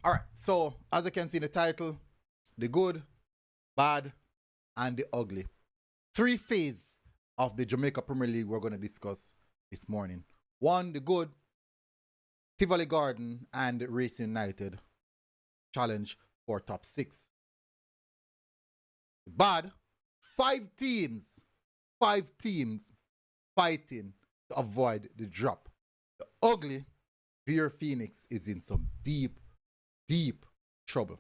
All right, so as you can see in the title, the good, bad, and the ugly. Three phases of the Jamaica Premier League we're going to discuss this morning. One, the good, Tivoli Garden and Racing United challenge for top six. The bad, five teams fighting to avoid the drop. The ugly, Beer Phoenix is in some deep trouble.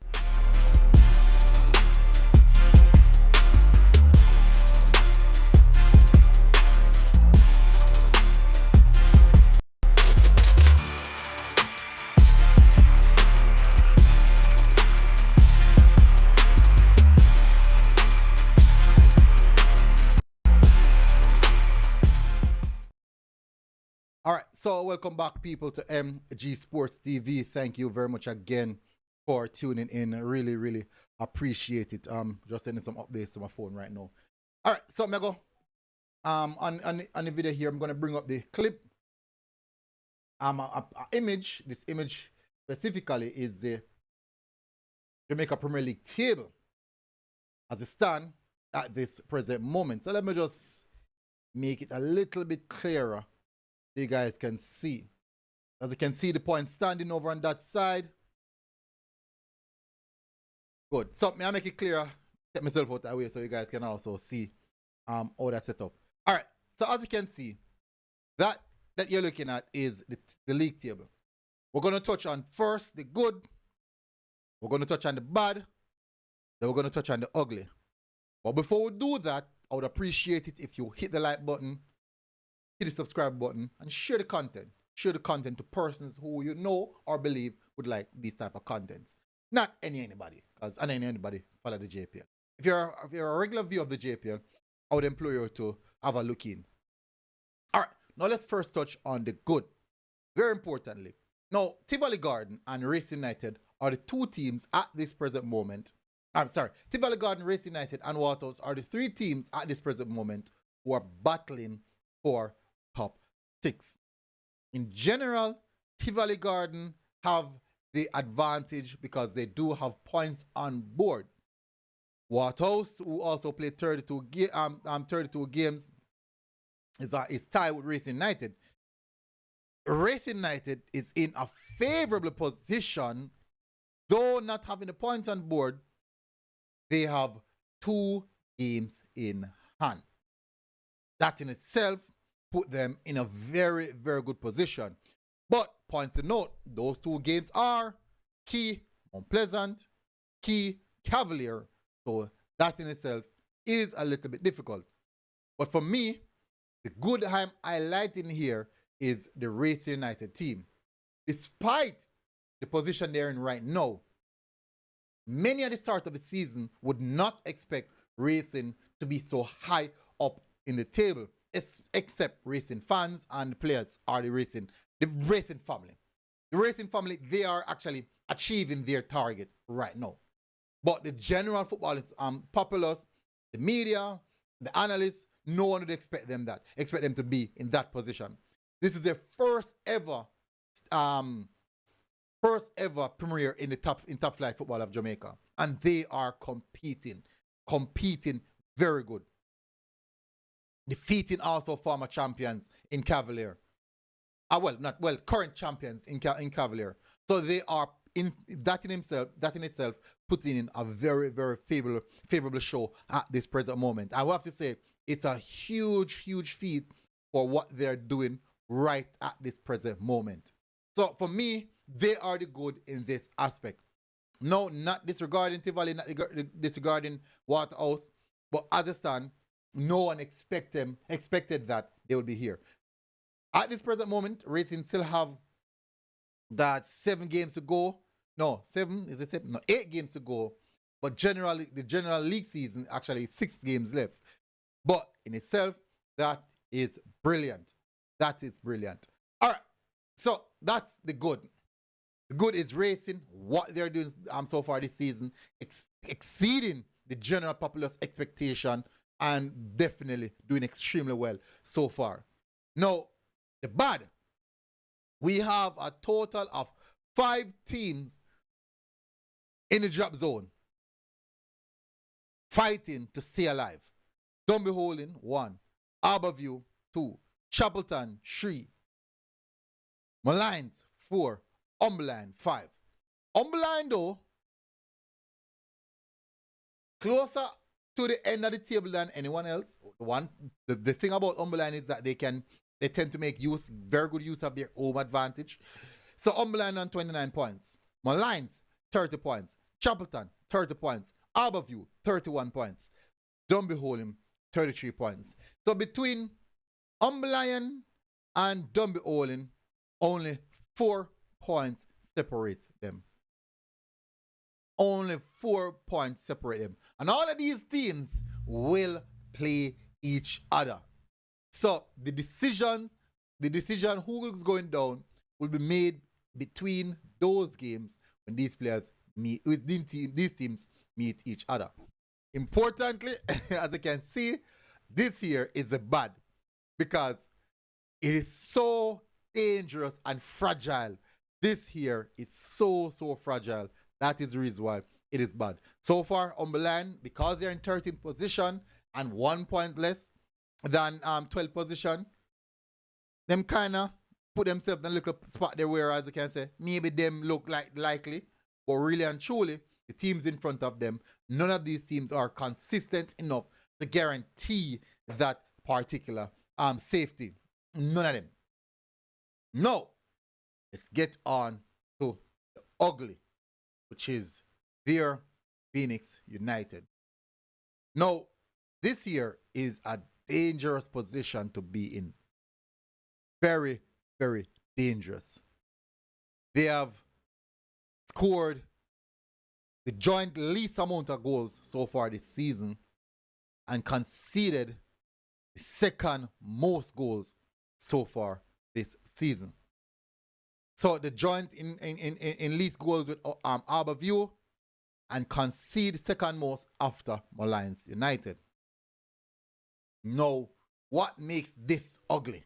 All right, so welcome back, people, to MG Sports TV. Thank you very much again for tuning in. I really appreciate it. Just sending some updates to my phone right now. All right, so I'm gonna go on the video here. I'm gonna bring up the clip. A image. This image specifically is the Jamaica Premier League table as it stands at this present moment. So let me just make it a little bit clearer. You guys can see. As you can see, the point standing over on that side. Good. So may I make it clearer? Take myself out that way so you guys can also see how that's set up. All right. So as you can see, that you're looking at is the league table. We're going to touch on first the good. We're going to touch on the bad. Then we're going to touch on the ugly. But before we do that, I would appreciate it if you hit the like button, hit the subscribe button, and share the content. Share the content to persons who you know or believe would like these type of contents. Not anybody, because anybody follow the JPL. If you're a regular viewer of the JPL, I would implore you to have a look in. All right, now let's first touch on the good. Very importantly, now Tivoli Garden and Racing United are the two teams at this present moment. I'm sorry, Tivoli Garden, Racing United, and Waters are the three teams at this present moment who are battling for top six. In general, Tivoli Garden have the advantage because they do have points on board. Waterhouse, who also played 32 games, is tied with Racing United. Racing United is in a favorable position, though not having the points on board. They have 2 games in hand. That in itself put them in a very good position. But points to note, those 2 games are Key, Unpleasant, Key, Cavalier. So that in itself is a little bit difficult. But for me, the good I'm highlighting here is the Racing United team. Despite the position they're in right now, many at the start of the season would not expect Racing to be so high up in the table, except Racing fans and players are the Racing family. The Racing family, they are actually achieving their target right now. But the general football populace, the media, the analysts, no one would expect them to be in that position. This is their first ever premiere in the top flight football of Jamaica, and they are competing very good, defeating also former champions in Cavalier. Current champions in Cavalier. So they are in itself putting in a very favorable show at this present moment. I will have to say it's a huge feat for what they're doing right at this present moment. So for me, they are the good in this aspect. No, not disregarding Tivoli, not disregarding Waterhouse, but as it stands, no one expected that they would be here. At this present moment, Racing still have that 7 games to go. No, 7, is it 7? No, 8 games to go. But generally, the general league season, actually 6 games left. But in itself, that is brilliant. That is brilliant. All right, so that's the good. The good is Racing, what they're doing so far this season, exceeding the general populace expectation and definitely doing extremely well so far. Now, the bad, we have a total of 5 teams in the drop zone, fighting to stay alive. Dumby Holding, 1. Harborview, 2. Chapelton, 3. Malines, 4. Umberland, 5. Umberland, though, closer to the end of the table than anyone else. The thing about Umberland is that they tend to make very good use of their home advantage. So Umberland on 29 points. Malines, 30 points. Chapelton, 30 points. Harborview, 31 points. Dumby Holding, 33 points. So between Umberland and Dumby Holding, only 4 points separate them. Only 4 points separate them. And all of these teams will play each other. So the decision who is going down will be made between those games when these players meet, these teams meet each other. Importantly, as you can see, this here is a bad because it is so dangerous and fragile. This here is so fragile. That is the reason why it is bad. So far, Umberland, because they're in 13th position and 1 point less than 12th position, them kind of put themselves in a little spot there where, as you can say, maybe them look like likely, but really and truly, the teams in front of them, none of these teams are consistent enough to guarantee that particular safety. None of them. No. Let's get on to the ugly, which is their Phoenix United. Now, this year is a dangerous position to be in. Very, very dangerous. They have scored the joint least amount of goals so far this season and conceded the second most goals so far this season. So the joint in least goals with Harborview and concede second most after Malines United. Now, what makes this ugly? I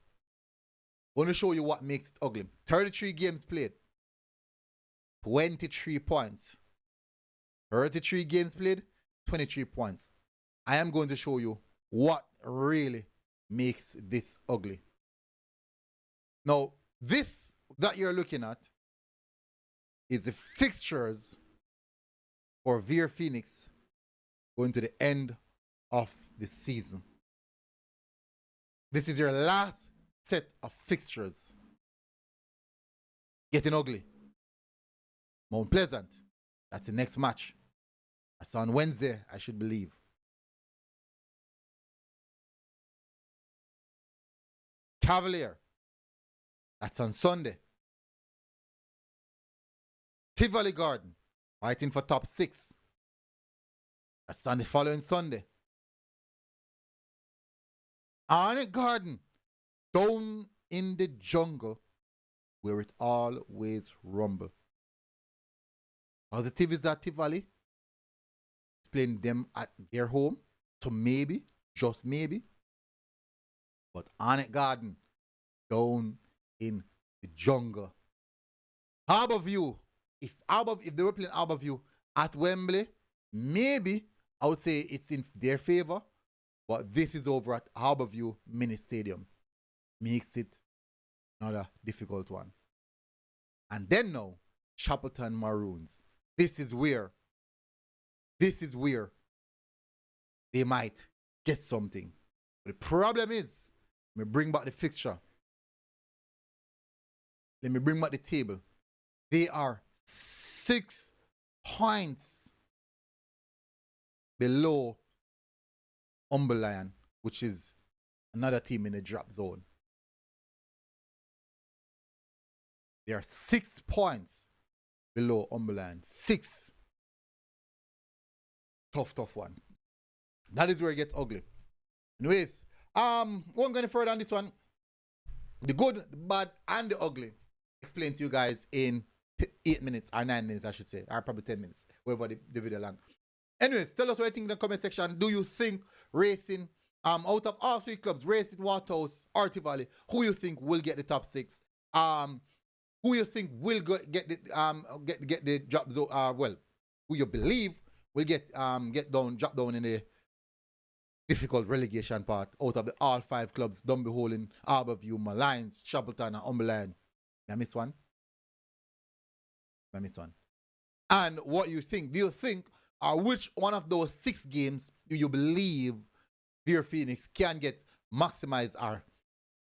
want to show you what makes it ugly. 33 games played. 23 points. 33 games played, 23 points. I am going to show you what really makes this ugly. Now, this that you're looking at is the fixtures for Veer Phoenix going to the end of the season. This is your last set of fixtures. Getting ugly. Mount Pleasant. That's the next match. That's on Wednesday, I should believe. Cavalier. That's on Sunday. Tivoli Garden. Fighting for top 6. That's on the following Sunday. Arnett Garden. Down in the jungle where it always rumble. Positive is that Tivoli is playing them at their home. So maybe, just maybe. But Arnett Garden, down in the jungle. Harborview, if they were playing Harborview at Wembley, maybe I would say it's in their favor. But this is over at Harborview Mini Stadium. Makes it another difficult one. And then now, Chapelton Maroons. This is where they might get something. But the problem is, let me bring back the fixture. Let me bring back the table. They are 6 points below Umberland, which is another team in the drop zone. They are 6 points below Umberland. 6. Tough one. That is where it gets ugly. Anyways, won't go any further on this one. The good, the bad, and the ugly. Explain to you guys in 8 minutes or 9 minutes, I should say, or probably 10 minutes, wherever the video long. Anyways, tell us what you think in the comment section. Do you think Racing, out of all 3 clubs, Racing, Waterhouse, or Tivoli, who you think will get the top 6? Who you think will get the drop zone? who you believe will drop down in the difficult relegation part out of the all 5 clubs, Dunby Holing, Harbourview, Malines, Shackleton, and Umberland. I miss one? I miss one. And what you think? Do you think, or which one of those 6 games do you believe Dear Phoenix can get maximized are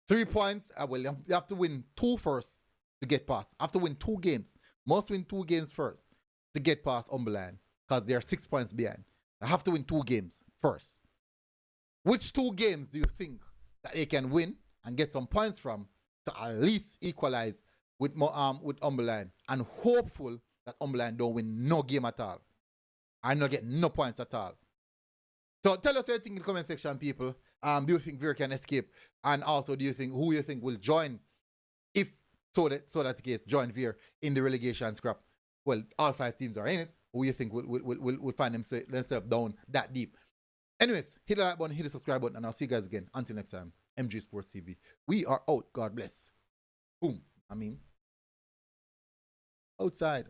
3 points? Well, you have to win 2 first to get past. Have to win 2 games. Must win 2 games first to get past Umberland because they are 6 points behind. I have to win 2 games first. Which 2 games do you think that they can win and get some points from to at least equalize with Umberland, and hopeful that Umberland don't win no game at all and not get no points at all? So tell us what you think in the comment section, people. Do you think Veer can escape? And also, who you think will join, if that's the case, join Veer in the relegation scrap? Well, all 5 teams are in it. Who you think will find themselves down that deep? Anyways, hit the like button, hit the subscribe button, and I'll see you guys again. Until next time, MG Sports TV. We are out. God bless. Boom. Outside.